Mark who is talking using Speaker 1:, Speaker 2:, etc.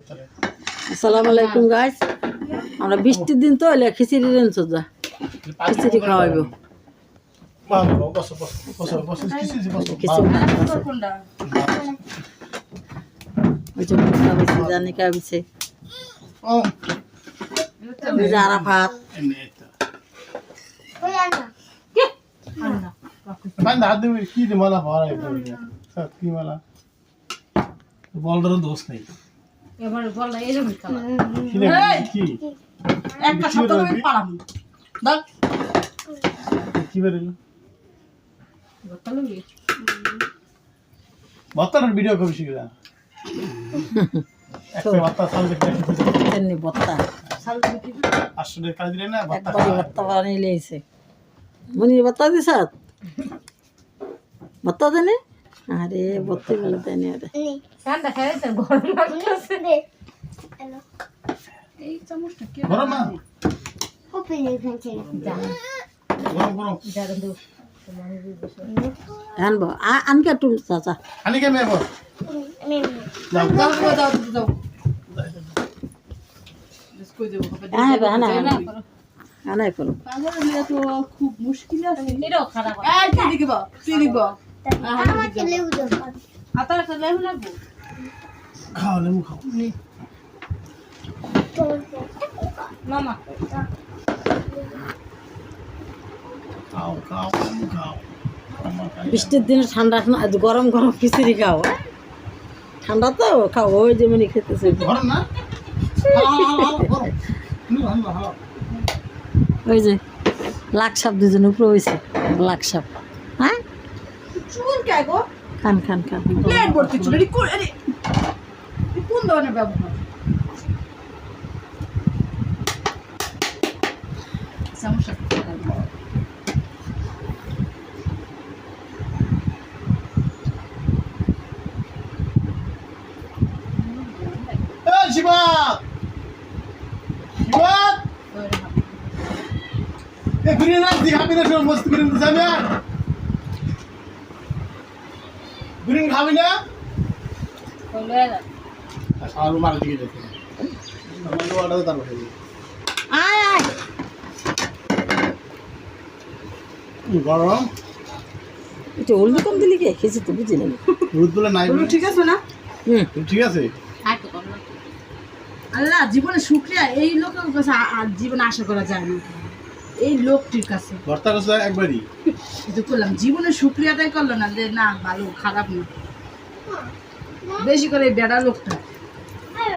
Speaker 1: আসসালামু আলাইকুম গাইস, আমরা বৃষ্টির দিন তো এলে খিচুড়ি রেঞ্জ যা খিচুড়ি খাওয়াইব। জানিকা বিছে আরাফাত
Speaker 2: বলদার দোষ নেই
Speaker 3: এবার বল না এরকম খেলা
Speaker 2: কি
Speaker 3: একটা শব্দ করে পালাম দাও
Speaker 2: কি বেরোলো
Speaker 3: বললি
Speaker 2: বত্তার ভিডিও কবি শিখলা একটা বত্তা সাল দেখতে
Speaker 1: এমনি বত্তা
Speaker 3: সাল দিতে
Speaker 2: আসলে কাজ দিলে না বত্তা
Speaker 1: একবারই বত্তা বানিয়ে লিয়েছে। মনির বত্তা দিছাত বত্তা দেনে আরে বত্তি বলে দেনে আরে
Speaker 3: ঠান্ডা খাইছে গরম লাগছে এই চামচটা কি
Speaker 2: গরম না
Speaker 3: যা
Speaker 2: গরম গরম
Speaker 3: যা দু
Speaker 1: আনবো আনকে একটু চাচা
Speaker 2: আনি কে মেবো যাও
Speaker 3: দাও দাও দাও কই দেব
Speaker 1: হ্যাঁ বানা আনাই করো
Speaker 3: পাগল নিয়ে তো খুব মুশকিল আছে এটাও খারাপ এই কি দিকে বা তুই দিব আমাকে লেবু দাও আতার একটা লেবু লাগবে
Speaker 2: খাও লেবু খাও
Speaker 3: নি মামা
Speaker 2: খাও খাও খাও
Speaker 1: বৃষ্টির দিনে ঠান্ডা গরম গরম খিচুড়ি খাও। ঠান্ডা তো খাও ওই যেমনি খেতেছে
Speaker 2: গরম না গরম
Speaker 1: ওই যে লাখ সাপ দুজন উপরে হয়েছে লাখ সাপ। হ্যাঁ
Speaker 3: চুল কে গো
Speaker 1: খান খান খান
Speaker 3: প্লেট ভর্তি চুল এডি কোন এডি কোন ধরনের ব্যবহার সমস্যা
Speaker 2: এই শিবাত শিবাত এ বিরিয়ানি না দিখা বিনা সব মস্ত বিরিয়ানি দিছাম यार বিরিয়ানি খাবি না
Speaker 3: বলে
Speaker 2: আলু মার দিকে দেখো আলু অর্ডার দাও তারপরে
Speaker 1: আয় আয়
Speaker 2: গরম
Speaker 1: এটা হলদি কম দিলি কে খেয়েছি তো বুঝি না।
Speaker 2: দুধ বলে নাই
Speaker 3: বলো ঠিক আছে না
Speaker 2: ঠিক আছে
Speaker 3: খাই তো করলাম আল্লাহ জীবনে শুকরিয়া এই লোকের কাছে আর জীবনে আশা করা যায় না এই লোকটির কাছে
Speaker 2: ভর্তা করছে একবারই
Speaker 3: এটা করলাম জীবনে শুকরিয়াটাই করলো না যে না ভালো খারাপ না বেশি করে এই বেড়া লোকটা